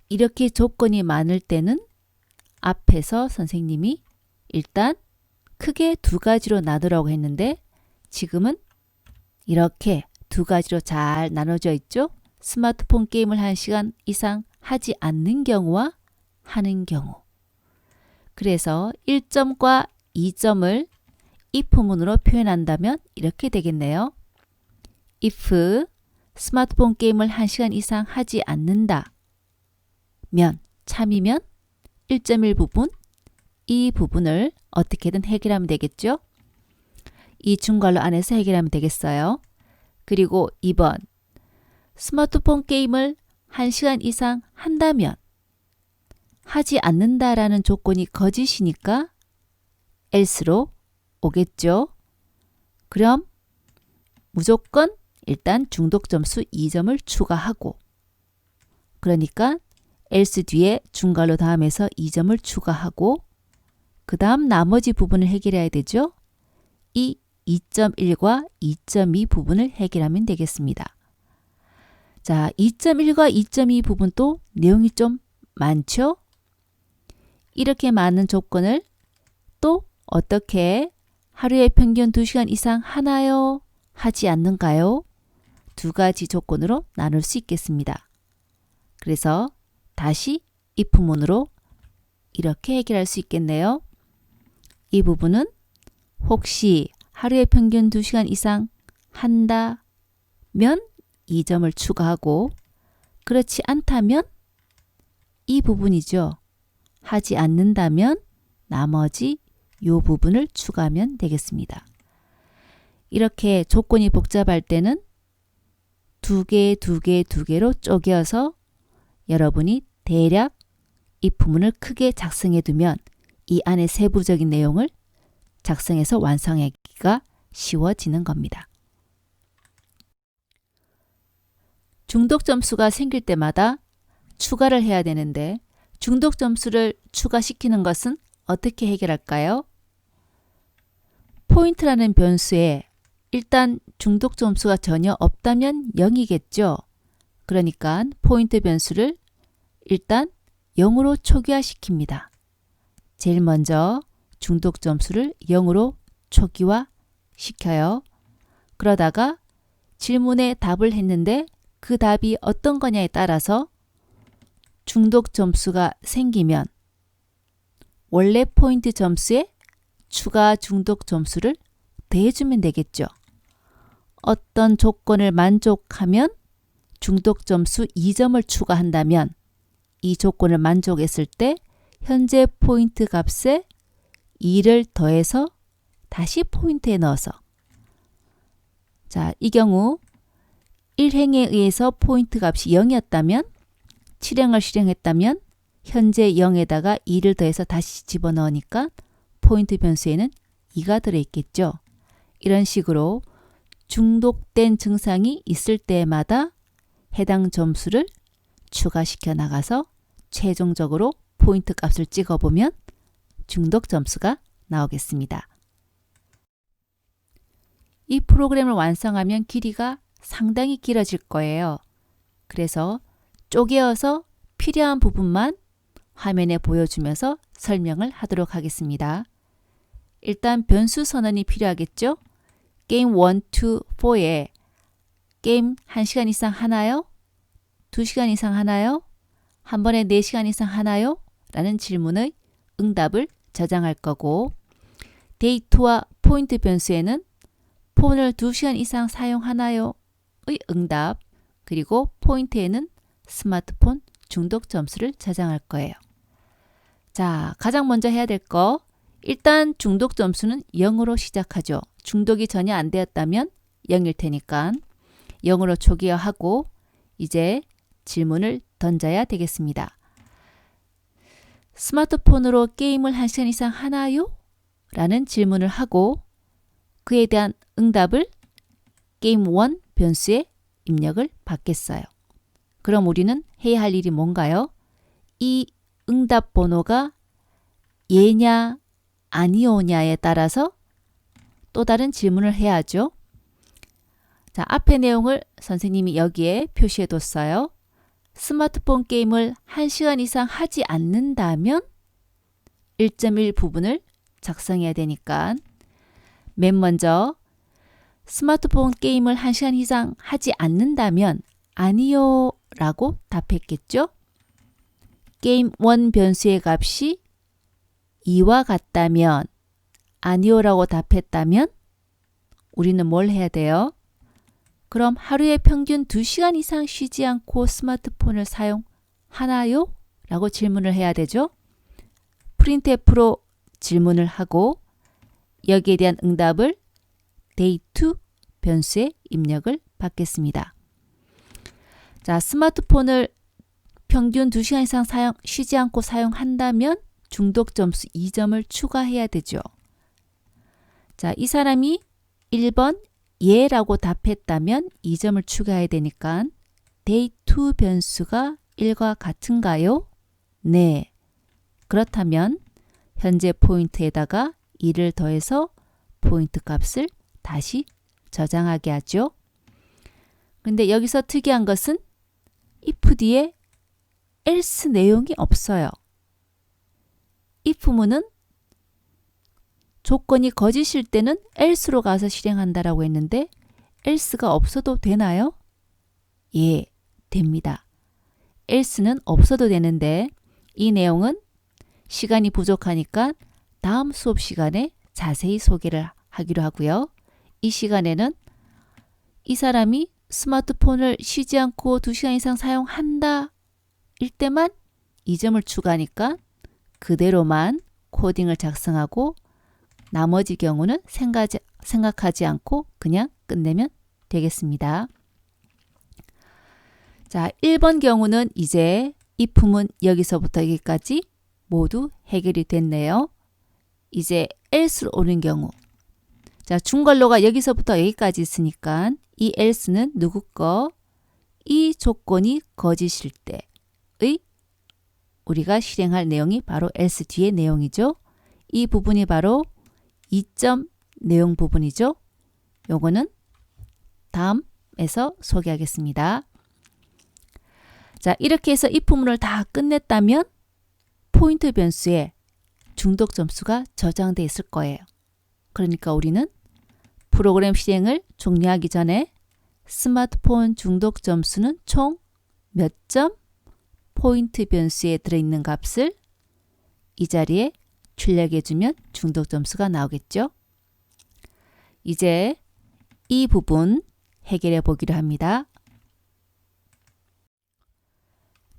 이렇게 조건이 많을 때는 앞에서 선생님이 일단 크게 두 가지로 나누라고 했는데 지금은 이렇게 두 가지로 잘 나눠져 있죠. 스마트폰 게임을 1시간 이상 하지 않는 경우와 하는 경우. 그래서 1점과 2점을 if문으로 표현한다면 이렇게 되겠네요. if 스마트폰 게임을 1시간 이상 하지 않는다. 참이면 1.1 부분, 이 부분을 어떻게든 해결하면 되겠죠. 이 중괄호 안에서 해결하면 되겠어요. 그리고 2번 스마트폰 게임을 1시간 이상 한다면 하지 않는다라는 조건이 거짓이니까 else로 오겠죠. 그럼 무조건 일단 중독 점수 2점을 추가하고 그러니까 else 뒤에 중괄호 다음에서 2점을 추가하고 그 다음 나머지 부분을 해결해야 되죠. 이 2.1과 2.2 부분을 해결하면 되겠습니다. 자, 2.1과 2.2 부분도 내용이 좀 많죠? 이렇게 많은 조건을 또 어떻게 하루에 평균 2시간 이상 하나요? 하지 않는가요? 두 가지 조건으로 나눌 수 있겠습니다. 그래서 다시 if문으로 이렇게 해결할 수 있겠네요. 이 부분은 혹시 하루에 평균 2시간 이상 한다면 2점을 추가하고 그렇지 않다면 이 부분이죠. 하지 않는다면 나머지 이 부분을 추가하면 되겠습니다. 이렇게 조건이 복잡할 때는 두 개로 쪼개서 여러분이 대략 if문을 크게 작성해 두면 이 안에 세부적인 내용을 작성해서 완성하기가 쉬워지는 겁니다. 중독 점수가 생길 때마다 추가를 해야 되는데 중독 점수를 추가시키는 것은 어떻게 해결할까요? 포인트라는 변수에 일단 중독 점수가 전혀 없다면 0이겠죠. 그러니까 포인트 변수를 일단 0으로 초기화시킵니다. 제일 먼저 중독 점수를 0으로 초기화시켜요. 그러다가 질문에 답을 했는데 그 답이 어떤 거냐에 따라서 중독 점수가 생기면 원래 포인트 점수에 추가 중독 점수를 더해주면 되겠죠. 어떤 조건을 만족하면 중독 점수 2점을 추가한다면 이 조건을 만족했을 때 현재 포인트 값에 2를 더해서 다시 포인트에 넣어서 자, 이 경우 1행에 의해서 포인트 값이 0이었다면 7행을 실행했다면 현재 0에다가 2를 더해서 다시 집어넣으니까 포인트 변수에는 2가 들어있겠죠. 이런 식으로 중독된 증상이 있을 때마다 해당 점수를 추가시켜 나가서 최종적으로 포인트 값을 찍어보면 중독 점수가 나오겠습니다. 이 프로그램을 완성하면 길이가 상당히 길어질 거예요. 그래서 쪼개어서 필요한 부분만 화면에 보여주면서 설명을 하도록 하겠습니다. 일단 변수 선언이 필요하겠죠? 게임 1, 2, 4에 게임 1시간 이상 하나요? 2시간 이상 하나요? 한 번에 4시간 이상 하나요? 라는 질문의 응답을 저장할 거고 데이트와 포인트 변수에는 폰을 2시간 이상 사용하나요? 의 응답 그리고 포인트에는 스마트폰 중독 점수를 저장할 거예요. 자, 가장 먼저 해야 될 거 일단 중독 점수는 0으로 시작하죠. 중독이 전혀 안 되었다면 0일 테니까 0으로 초기화하고 이제 질문을 던져야 되겠습니다. 스마트폰으로 게임을 1시간 이상 하나요? 라는 질문을 하고 그에 대한 응답을 게임 1 변수에 입력을 받겠어요. 그럼 우리는 해야 할 일이 뭔가요? 이 응답 번호가 예냐 아니오냐에 따라서 또 다른 질문을 해야죠. 자, 앞의 내용을 선생님이 여기에 표시해 뒀어요. 스마트폰 게임을 1시간 이상 하지 않는다면 1.1 부분을 작성해야 되니까 맨 먼저 스마트폰 게임을 1시간 이상 하지 않는다면 아니요 라고 답했겠죠. 게임 1 변수의 값이 2와 같다면 아니요 라고 답했다면 우리는 뭘 해야 돼요? 그럼 하루에 평균 2시간 이상 쉬지 않고 스마트폰을 사용하나요? 라고 질문을 해야 되죠. printf로 질문을 하고 여기에 대한 응답을 day2 변수에 입력을 받겠습니다. 자, 스마트폰을 평균 2시간 이상 쉬지 않고 사용한다면 중독 점수 2점을 추가해야 되죠. 자, 이 사람이 1번 예라고 답했다면 2점을 추가해야 되니까 day2 변수가 1과 같은가요? 네. 그렇다면 현재 포인트에다가 2를 더해서 포인트 값을 다시 저장하게 하죠. 근데 여기서 특이한 것은 if 뒤에 else 내용이 없어요. if문은 조건이 거짓일 때는 else로 가서 실행한다라고 했는데 else가 없어도 되나요? 예, 됩니다. else는 없어도 되는데 이 내용은 시간이 부족하니까 다음 수업 시간에 자세히 소개를 하기로 하고요. 이 시간에는 이 사람이 스마트폰을 쉬지 않고 2시간 이상 사용한다 일 때만 2점을 추가하니까 그대로만 코딩을 작성하고 나머지 경우는 생각하지 않고 그냥 끝내면 되겠습니다. 자, 1번 경우는 이제 if문 여기서부터 여기까지 모두 해결이 됐네요. 이제 else로 오는 경우 자, 중괄호가 여기서부터 여기까지 있으니까 이 else는 누구 거? 이 조건이 거짓일 때의 우리가 실행할 내용이 바로 else 뒤의 내용이죠. 이 부분이 바로 2점 내용 부분이죠. 요거는 다음에서 소개하겠습니다. 자, 이렇게 해서 if문을 다 끝냈다면 포인트 변수에 중독 점수가 저장되어 있을 거예요. 그러니까 우리는 프로그램 실행을 종료하기 전에 스마트폰 중독 점수는 총 몇 점 포인트 변수에 들어있는 값을 이 자리에 출력해주면 중독 점수가 나오겠죠. 이제 이 부분 해결해 보기로 합니다.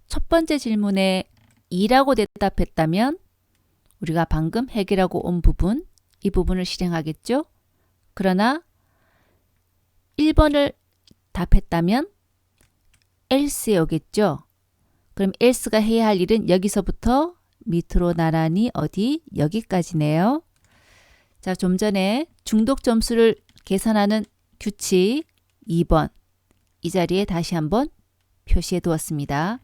첫 번째 질문에 2라고 대답했다면 우리가 방금 해결하고 온 부분 이 부분을 실행하겠죠. 그러나 1번을 답했다면 else에 오겠죠. 그럼 else가 해야 할 일은 여기서부터 밑으로 나란히 어디? 여기까지네요. 자, 좀 전에 중독 점수를 계산하는 규칙 2번 이 자리에 다시 한번 표시해 두었습니다.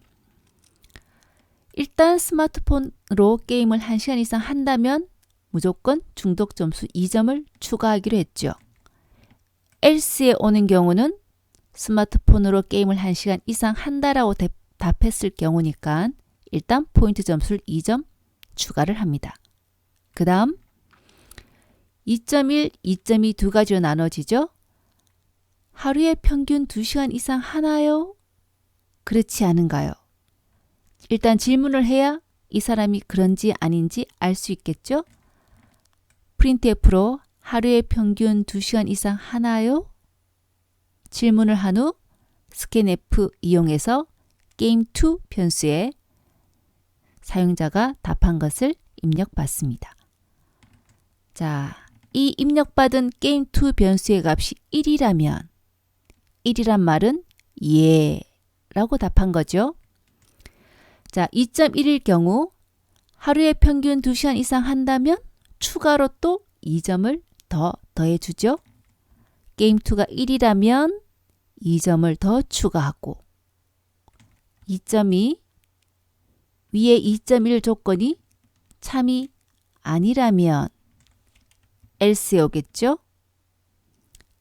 일단 스마트폰으로 게임을 1시간 이상 한다면 무조건 중독 점수 2점을 추가하기로 했죠. else에 오는 경우는 스마트폰으로 게임을 1시간 이상 한다라고 답했을 경우니까 일단 포인트 점수를 2점 추가를 합니다. 그 다음 2.1, 2.2 두 가지로 나눠지죠. 하루에 평균 2시간 이상 하나요? 그렇지 않은가요? 일단 질문을 해야 이 사람이 그런지 아닌지 알 수 있겠죠. 프린트F로 하루에 평균 2시간 이상 하나요? 질문을 한 후 스캔F 이용해서 게임2 변수에 사용자가 답한 것을 입력받습니다. 자, 이 입력받은 게임2 변수의 값이 1이라면 1이란 말은 예 라고 답한 거죠. 자, 2.1일 경우 하루에 평균 2시간 이상 한다면 추가로 또 2점을 더 더해주죠. 게임2가 1이라면 2점을 더 추가하고 2.2 위에 2.1 조건이 참이 아니라면 else에 오겠죠.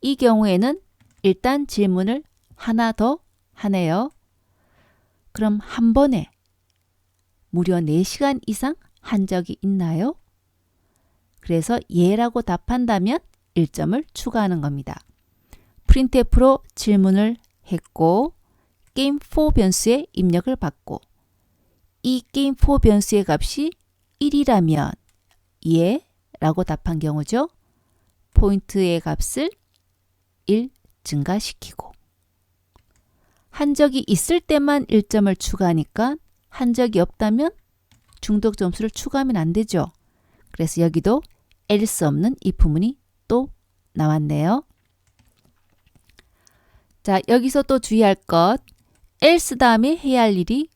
이 경우에는 일단 질문을 하나 더 하네요. 그럼 한 번에 무려 4시간 이상 한 적이 있나요? 그래서 예라고 답한다면 1점을 추가하는 겁니다. 프린트F로 질문을 했고 게임4 변수에 입력을 받고 이 게임4 변수의 값이 1이라면 예 라고 답한 경우죠. 포인트의 값을 1 증가시키고 한 적이 있을 때만 1점을 추가하니까 한 적이 없다면 중독 점수를 추가하면 안 되죠. 그래서 여기도 else 없는 if문이 또 나왔네요. 자, 여기서 또 주의할 것 else 다음에 해야 할 일이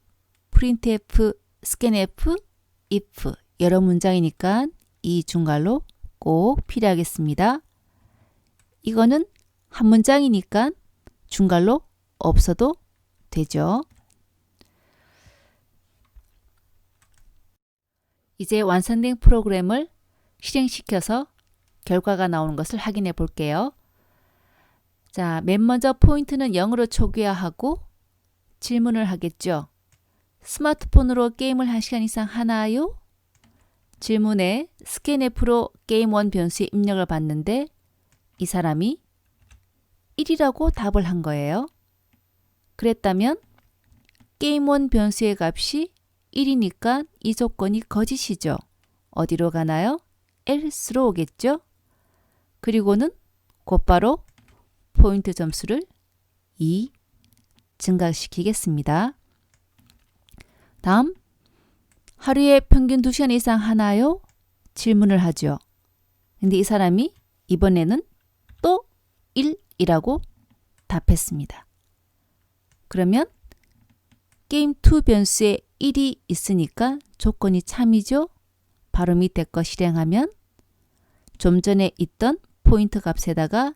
printf, scanf, if 여러 문장이니까 이 중괄호 꼭 필요하겠습니다. 이거는 한 문장이니까 중괄호 없어도 되죠. 이제 완성된 프로그램을 실행시켜서 결과가 나오는 것을 확인해 볼게요. 자, 맨 먼저 포인트는 0으로 초기화하고 질문을 하겠죠. 스마트폰으로 게임을 1시간 이상 하나요? 질문에 스캔F로 게임1 변수에 입력을 받는데 이 사람이 1이라고 답을 한 거예요. 그랬다면 게임1 변수의 값이 1이니까 이 조건이 거짓이죠. 어디로 가나요? else로 오겠죠. 그리고는 곧바로 포인트 점수를 2 증가시키겠습니다. 다음 하루에 평균 2시간 이상 하나요? 질문을 하죠. 근데 이 사람이 이번에는 또 1이라고 답했습니다. 그러면 게임2 변수에 1이 있으니까 조건이 참이죠. 바로 밑에 거 실행하면 좀 전에 있던 포인트 값에다가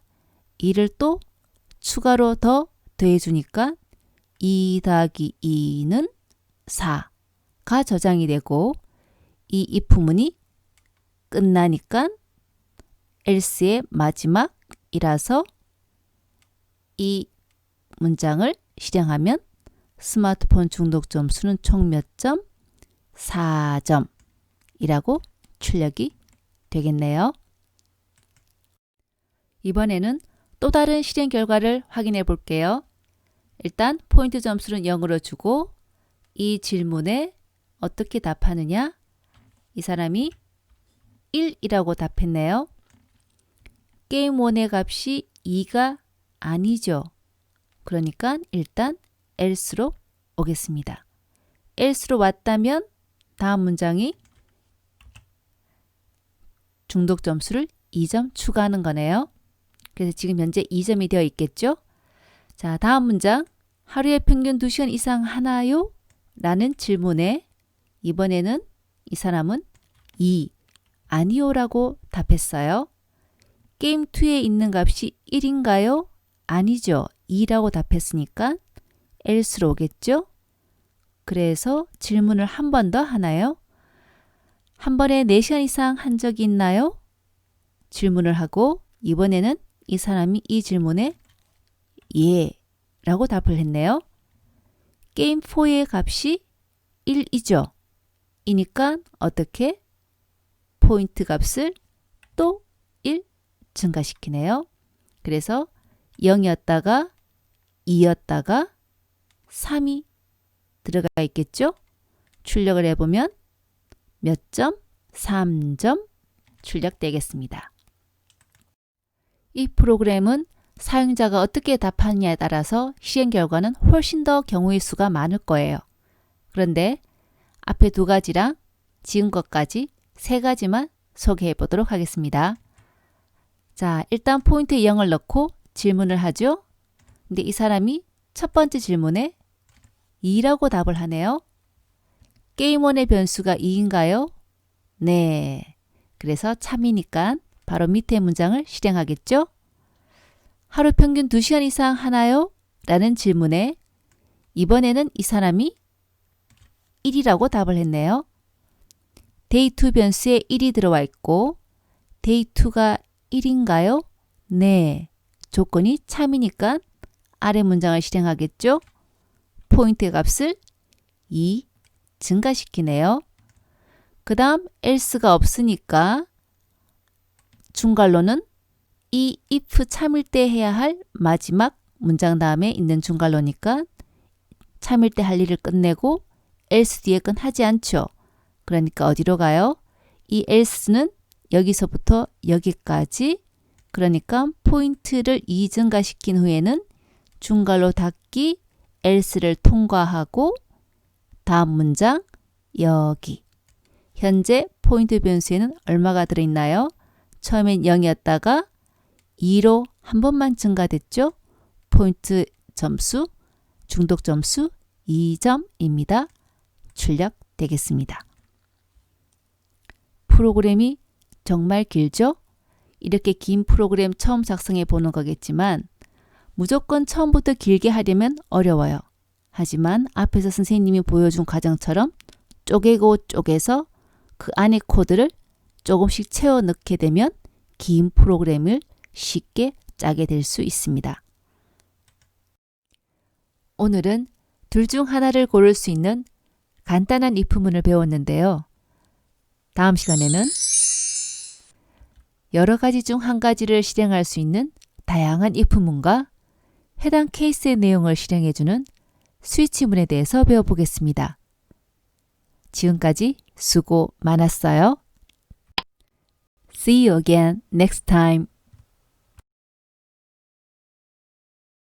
2를 또 추가로 더 더해주니까 2 더하기 2는 4가 저장이 되고 이 if문이 끝나니까 else의 마지막이라서 이 문장을 실행하면 스마트폰 중독 점수는 총 몇 점? 4점이라고 출력이 되겠네요. 이번에는 또 다른 실행 결과를 확인해 볼게요. 일단 포인트 점수는 0으로 주고 이 질문에 어떻게 답하느냐? 이 사람이 1이라고 답했네요. 게임1의 값이 2가 아니죠. 그러니까 일단 else로 오겠습니다. else로 왔다면 다음 문장이 중독 점수를 2점 추가하는 거네요. 그래서 지금 현재 2점이 되어 있겠죠? 자, 다음 문장. 하루에 평균 2시간 이상 하나요? 라는 질문에 이번에는 이 사람은 2, 아니요 라고 답했어요. 게임 2에 있는 값이 1인가요? 아니죠. 2라고 답했으니까 else로 오겠죠? 그래서 질문을 한 번 더 하나요? 한 번에 4시간 이상 한 적이 있나요? 질문을 하고 이번에는 이 사람이 이 질문에 예 라고 답을 했네요. 게임 4의 값이 1이죠. 이니까 어떻게? 포인트 값을 또 1 증가시키네요. 그래서 0이었다가 2였다가 3이 들어가 있겠죠? 출력을 해보면 몇 점? 3점 출력되겠습니다. 이 프로그램은 사용자가 어떻게 답하느냐에 따라서 시행 결과는 훨씬 더 경우의 수가 많을 거예요. 그런데 앞에 2가지랑 지금 것까지 3가지만 소개해 보도록 하겠습니다. 자, 일단 포인트에 0을 넣고 질문을 하죠. 근데 이 사람이 첫 번째 질문에 2라고 답을 하네요. 게임 1의 변수가 2인가요? 네. 그래서 참이니까 바로 밑에 문장을 실행하겠죠? 하루 평균 2시간 이상 하나요? 라는 질문에 이번에는 이 사람이 1이라고 답을 했네요. day2 변수에 1이 들어와 있고 day2가 1인가요? 네. 조건이 참이니까 아래 문장을 실행하겠죠? 포인트 값을 2 증가시키네요. 그 다음 else가 없으니까 중괄호는 이 if 참일 때 해야 할 마지막 문장 다음에 있는 중괄호니까 참일 때 할 일을 끝내고 else 뒤에 건 하지 않죠. 그러니까 어디로 가요? 이 else는 여기서부터 여기까지, 그러니까 포인트를 2 증가시킨 후에는 중괄호 닫기 else를 통과하고 다음 문장 여기. 현재 포인트 변수에는 얼마가 들어있나요? 처음엔 0이었다가 2로 한 번만 증가됐죠? 포인트 점수, 중독 점수 2점입니다. 출력되겠습니다. 프로그램이 정말 길죠? 이렇게 긴 프로그램 처음 작성해 보는 거겠지만 무조건 처음부터 길게 하려면 어려워요. 하지만 앞에서 선생님이 보여준 과정처럼 쪼개고 쪼개서 그 안에 코드를 조금씩 채워 넣게 되면 긴 프로그램을 쉽게 짜게 될 수 있습니다. 오늘은 둘 중 하나를 고를 수 있는 간단한 if문을 배웠는데요. 다음 시간에는 여러 가지 중 한 가지를 실행할 수 있는 다양한 if문과 해당 케이스의 내용을 실행해주는 스위치문에 대해서 배워보겠습니다. 지금까지 수고 많았어요. See you again next time.